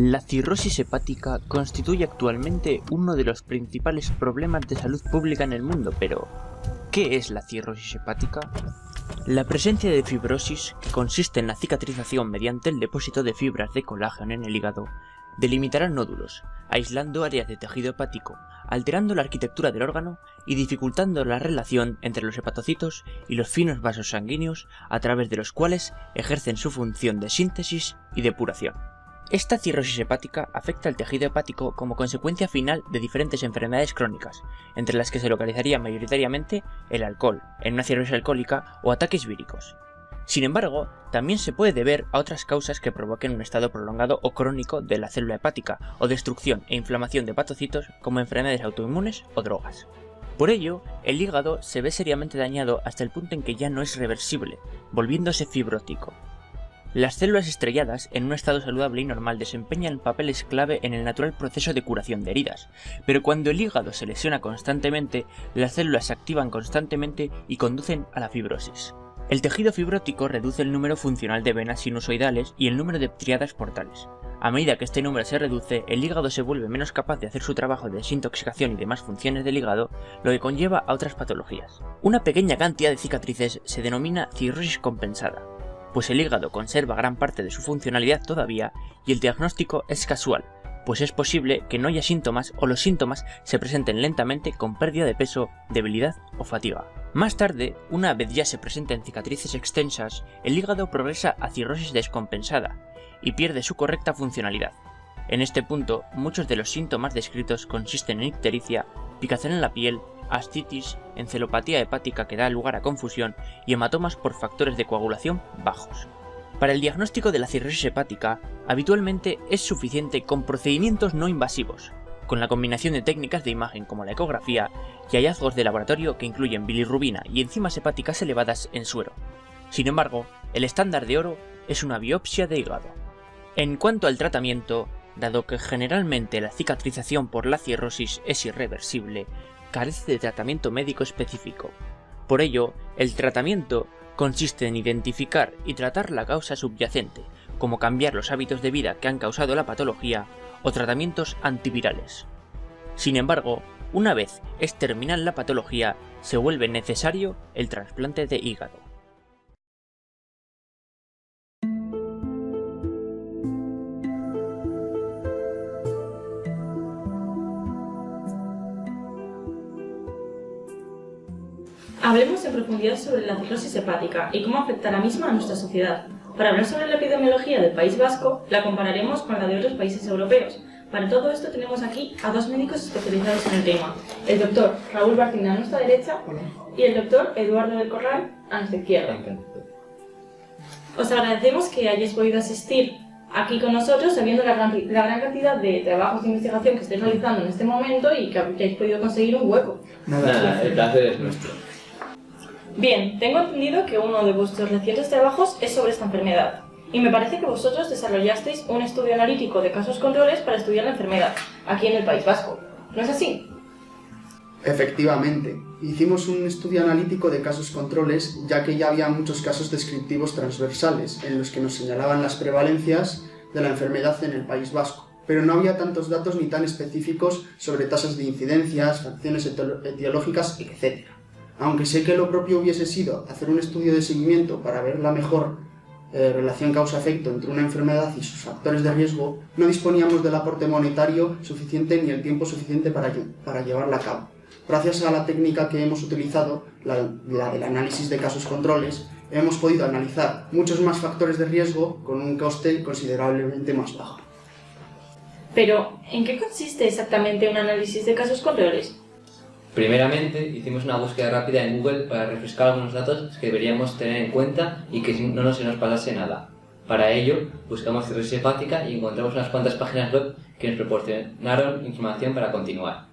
La cirrosis hepática constituye actualmente uno de los principales problemas de salud pública en el mundo, pero ¿qué es la cirrosis hepática? La presencia de fibrosis, que consiste en la cicatrización mediante el depósito de fibras de colágeno en el hígado, delimitará nódulos, aislando áreas de tejido hepático, alterando la arquitectura del órgano y dificultando la relación entre los hepatocitos y los finos vasos sanguíneos a través de los cuales ejercen su función de síntesis y depuración. Esta cirrosis hepática afecta al tejido hepático como consecuencia final de diferentes enfermedades crónicas, entre las que se localizaría mayoritariamente el alcohol, en una cirrosis alcohólica o ataques víricos. Sin embargo, también se puede deber a otras causas que provoquen un estado prolongado o crónico de la célula hepática, o destrucción e inflamación de hepatocitos como enfermedades autoinmunes o drogas. Por ello, el hígado se ve seriamente dañado hasta el punto en que ya no es reversible, volviéndose fibrótico. Las células estrelladas, en un estado saludable y normal, desempeñan papeles clave en el natural proceso de curación de heridas, pero cuando el hígado se lesiona constantemente, las células se activan constantemente y conducen a la fibrosis. El tejido fibrótico reduce el número funcional de venas sinusoidales y el número de tríadas portales. A medida que este número se reduce, el hígado se vuelve menos capaz de hacer su trabajo de desintoxicación y demás funciones del hígado, lo que conlleva a otras patologías. Una pequeña cantidad de cicatrices se denomina cirrosis compensada, pues el hígado conserva gran parte de su funcionalidad todavía y el diagnóstico es casual, pues es posible que no haya síntomas o los síntomas se presenten lentamente con pérdida de peso, debilidad o fatiga. Más tarde, una vez ya se presenten cicatrices extensas, el hígado progresa a cirrosis descompensada y pierde su correcta funcionalidad. En este punto, muchos de los síntomas descritos consisten en ictericia, picazón en la piel, ascitis, encelopatía hepática que da lugar a confusión y hematomas por factores de coagulación bajos. Para el diagnóstico de la cirrosis hepática, habitualmente es suficiente con procedimientos no invasivos, con la combinación de técnicas de imagen como la ecografía y hallazgos de laboratorio que incluyen bilirrubina y enzimas hepáticas elevadas en suero. Sin embargo, el estándar de oro es una biopsia de hígado. En cuanto al tratamiento, dado que generalmente la cicatrización por la cirrosis es irreversible, carece de tratamiento médico específico. Por ello, el tratamiento consiste en identificar y tratar la causa subyacente, como cambiar los hábitos de vida que han causado la patología o tratamientos antivirales. Sin embargo, una vez es terminal la patología, se vuelve necesario el trasplante de hígado. Hablemos en profundidad sobre la cirrosis hepática y cómo afecta la misma a nuestra sociedad. Para hablar sobre la epidemiología del País Vasco, la compararemos con la de otros países europeos. Para todo esto tenemos aquí a dos médicos especializados en el tema, el doctor Raúl Barcina a nuestra derecha y el doctor Eduardo del Corral a nuestra izquierda. Os agradecemos que hayáis podido asistir aquí con nosotros, sabiendo la gran cantidad de trabajos de investigación que estáis realizando en este momento y que hayáis podido conseguir un hueco. Nada, el placer es nuestro. Bien, tengo entendido que uno de vuestros recientes trabajos es sobre esta enfermedad, y me parece que vosotros desarrollasteis un estudio analítico de casos controles para estudiar la enfermedad, aquí en el País Vasco. ¿No es así? Efectivamente, hicimos un estudio analítico de casos controles, ya que ya había muchos casos descriptivos transversales, en los que nos señalaban las prevalencias de la enfermedad en el País Vasco, pero no había tantos datos ni tan específicos sobre tasas de incidencias, facciones etiológicas, etc. Aunque sé que lo propio hubiese sido hacer un estudio de seguimiento para ver la mejor relación causa-efecto entre una enfermedad y sus factores de riesgo, no disponíamos del aporte monetario suficiente ni el tiempo suficiente para llevarla a cabo. Gracias a la técnica que hemos utilizado, la del análisis de casos controles, hemos podido analizar muchos más factores de riesgo con un coste considerablemente más bajo. Pero, ¿en qué consiste exactamente un análisis de casos controles? Primeramente, hicimos una búsqueda rápida en Google para refrescar algunos datos que deberíamos tener en cuenta y que no se nos pasase nada. Para ello, buscamos cirrosis hepática y encontramos unas cuantas páginas web que nos proporcionaron información para continuar.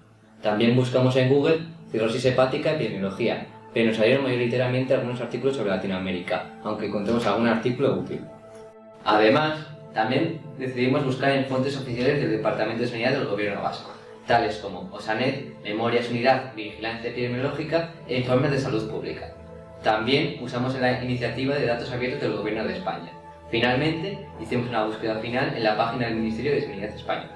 También buscamos en Google cirrosis hepática epidemiología, pero nos salieron mayoritariamente algunos artículos sobre Latinoamérica, aunque encontremos algún artículo útil. Además, también decidimos buscar en fuentes oficiales del Departamento de Sanidad del Gobierno Vasco, tales como Osanet, Memorias Unidad, Vigilancia Epidemiológica e Informes de Salud Pública. También usamos la iniciativa de datos abiertos del Gobierno de España, Finalmente, hicimos una búsqueda final en la página del Ministerio de Sanidad Española.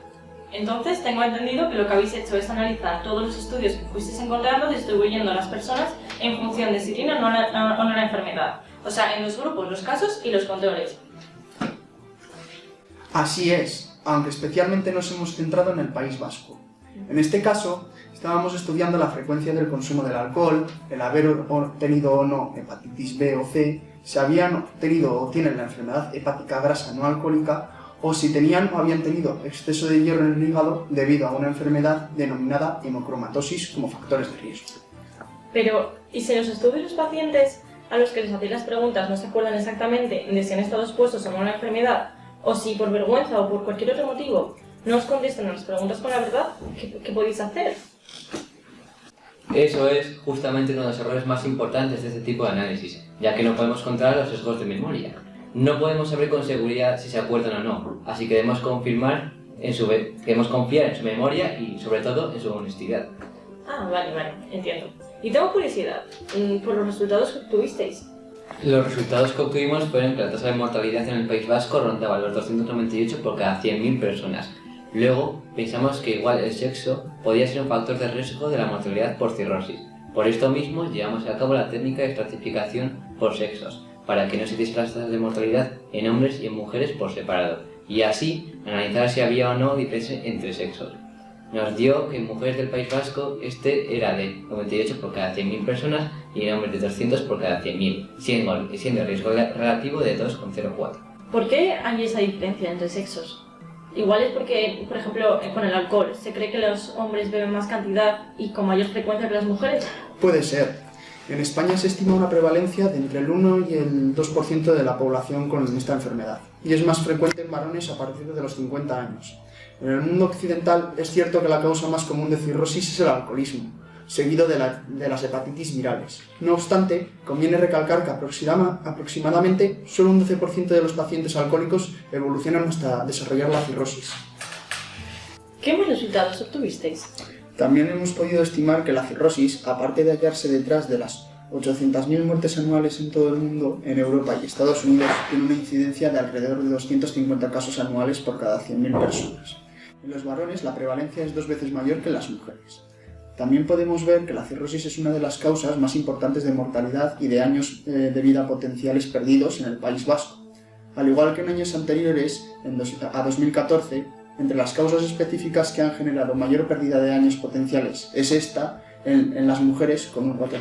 Entonces, tengo entendido que lo que habéis hecho es analizar todos los estudios que fuisteis encontrando, distribuyendo a las personas en función de si tienen o no la enfermedad. O sea, en los grupos, los casos y los controles. Así es, aunque especialmente nos hemos centrado en el País Vasco. En este caso, estábamos estudiando la frecuencia del consumo del alcohol, el haber tenido o no hepatitis B o C, si habían tenido o tienen la enfermedad hepática grasa no alcohólica, o si tenían o habían tenido exceso de hierro en el hígado debido a una enfermedad denominada hemocromatosis como factores de riesgo. Pero, ¿y si en los estudios los pacientes a los que les hacéis las preguntas no se acuerdan exactamente de si han estado expuestos a una enfermedad, o si por vergüenza o por cualquier otro motivo no os contestan a las preguntas con la verdad, ¿qué podéis hacer? Eso es justamente uno de los errores más importantes de este tipo de análisis, ya que no podemos controlar los sesgos de memoria. No podemos saber con seguridad si se acuerdan o no, así que debemos confiar en su memoria y sobre todo en su honestidad. Ah, vale, entiendo. Y tengo curiosidad, por los resultados que obtuvisteis. Los resultados que obtuvimos fueron que la tasa de mortalidad en el País Vasco rondaba los 298 por cada 100.000 personas. Luego, pensamos que igual el sexo podía ser un factor de riesgo de la mortalidad por cirrosis. Por esto mismo, llevamos a cabo la técnica de estratificación por sexos, para que no se hiciesen las tasas de mortalidad en hombres y en mujeres por separado, y así analizar si había o no diferencia entre sexos. Nos dio que en mujeres del País Vasco este era de 98 por cada 100.000 personas y en hombres de 200 por cada 100.000, siendo el riesgo relativo de 2,04. ¿Por qué hay esa diferencia entre sexos? Igual es porque, por ejemplo, con el alcohol, se cree que los hombres beben más cantidad y con mayor frecuencia que las mujeres. Puede ser. En España se estima una prevalencia de entre el 1 y el 2% de la población con esta enfermedad, y es más frecuente en varones a partir de los 50 años. En el mundo occidental es cierto que la causa más común de cirrosis es el alcoholismo, seguido de las hepatitis virales. No obstante, conviene recalcar que aproximadamente solo un 12% de los pacientes alcohólicos evolucionan hasta desarrollar la cirrosis. ¿Qué más resultados obtuvisteis? También hemos podido estimar que la cirrosis, aparte de hallarse detrás de las 800.000 muertes anuales en todo el mundo, en Europa y Estados Unidos, tiene una incidencia de alrededor de 250 casos anuales por cada 100.000 personas. En los varones la prevalencia es 2 veces mayor que en las mujeres. También podemos ver que la cirrosis es una de las causas más importantes de mortalidad y de años de vida potenciales perdidos en el País Vasco. Al igual que en años anteriores, a 2014, entre las causas específicas que han generado mayor pérdida de años potenciales es esta en las mujeres con un 4%.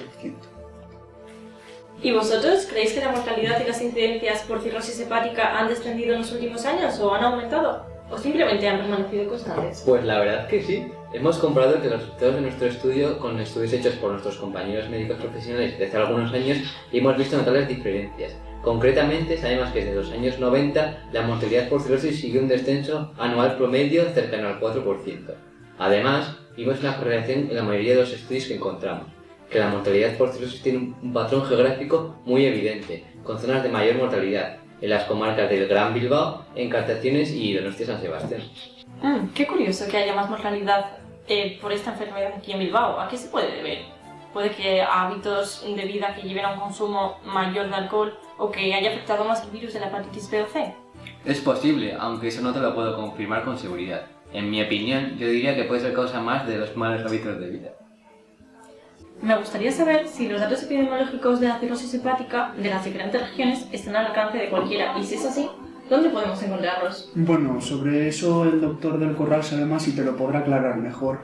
¿Y vosotros creéis que la mortalidad y las incidencias por cirrosis hepática han descendido en los últimos años o han aumentado? ¿O simplemente han permanecido constantes? Pues la verdad que sí. Hemos comparado entre los resultados de nuestro estudio con estudios hechos por nuestros compañeros médicos profesionales de hace algunos años y hemos visto notables diferencias. Concretamente, sabemos que desde los años 90 la mortalidad por cirrosis siguió un descenso anual promedio cercano al 4%. Además, vimos una correlación en la mayoría de los estudios que encontramos, que la mortalidad por cirrosis tiene un patrón geográfico muy evidente, con zonas de mayor mortalidad, en las comarcas del Gran Bilbao, Encartaciones y Donostia-San Sebastián. Qué curioso que haya más mortalidad por esta enfermedad aquí en Bilbao. ¿A qué se puede deber? Puede que a hábitos de vida que lleven a un consumo mayor de alcohol o que haya afectado más el virus de la hepatitis B o C. Es posible, aunque eso no te lo puedo confirmar con seguridad. En mi opinión, yo diría que puede ser causa más de los malos hábitos de vida. Me gustaría saber si los datos epidemiológicos de la cirrosis hepática de las diferentes regiones están al alcance de cualquiera, y si es así, ¿dónde podemos encontrarlos? Bueno, sobre eso el doctor del Corral sabe más y te lo podrá aclarar mejor.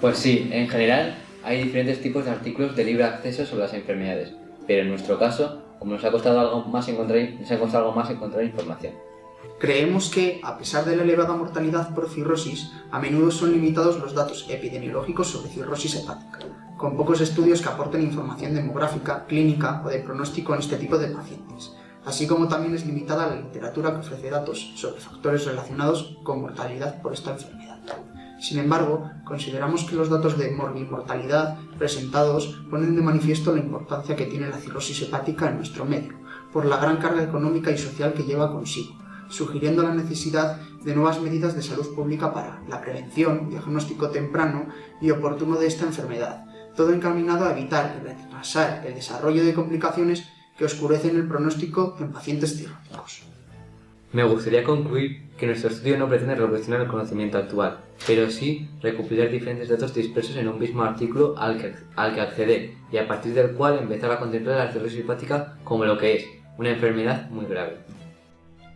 Pues sí, en general hay diferentes tipos de artículos de libre acceso sobre las enfermedades, pero en nuestro caso, como nos ha costado algo más encontrar información. Creemos que, a pesar de la elevada mortalidad por cirrosis, a menudo son limitados los datos epidemiológicos sobre cirrosis hepática, con pocos estudios que aporten información demográfica, clínica o de pronóstico en este tipo de pacientes, así como también es limitada la literatura que ofrece datos sobre factores relacionados con mortalidad por esta enfermedad. Sin embargo, consideramos que los datos de morbimortalidad presentados ponen de manifiesto la importancia que tiene la cirrosis hepática en nuestro medio, por la gran carga económica y social que lleva consigo, sugiriendo la necesidad de nuevas medidas de salud pública para la prevención, diagnóstico temprano y oportuno de esta enfermedad, todo encaminado a evitar y retrasar el desarrollo de complicaciones que oscurecen el pronóstico en pacientes cirróticos. Me gustaría concluir que nuestro estudio no pretende revolucionar el conocimiento actual, pero sí recopilar diferentes datos dispersos en un mismo artículo al que acceder y a partir del cual empezar a contemplar la cirrosis hepática como lo que es, una enfermedad muy grave.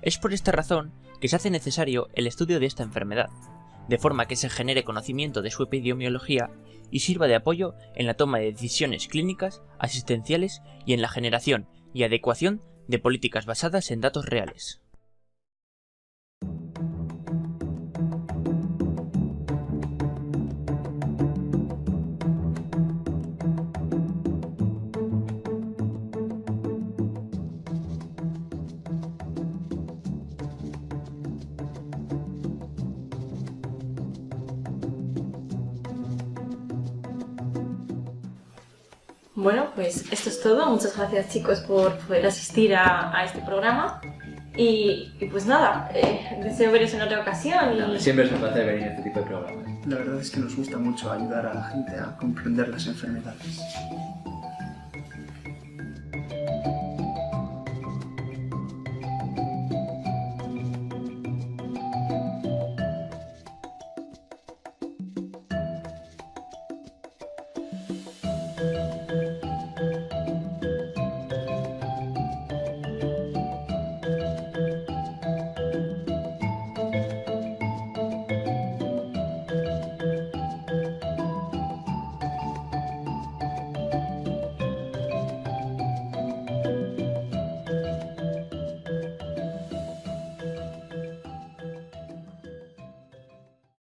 Es por esta razón que se hace necesario el estudio de esta enfermedad, de forma que se genere conocimiento de su epidemiología y sirva de apoyo en la toma de decisiones clínicas, asistenciales y en la generación y adecuación de políticas basadas en datos reales. Bueno, pues esto es todo. Muchas gracias, chicos, por poder asistir a este programa. Y pues nada, deseo veros en otra ocasión. Siempre es un placer venir a este tipo de programas. La verdad es que nos gusta mucho ayudar a la gente a comprender las enfermedades.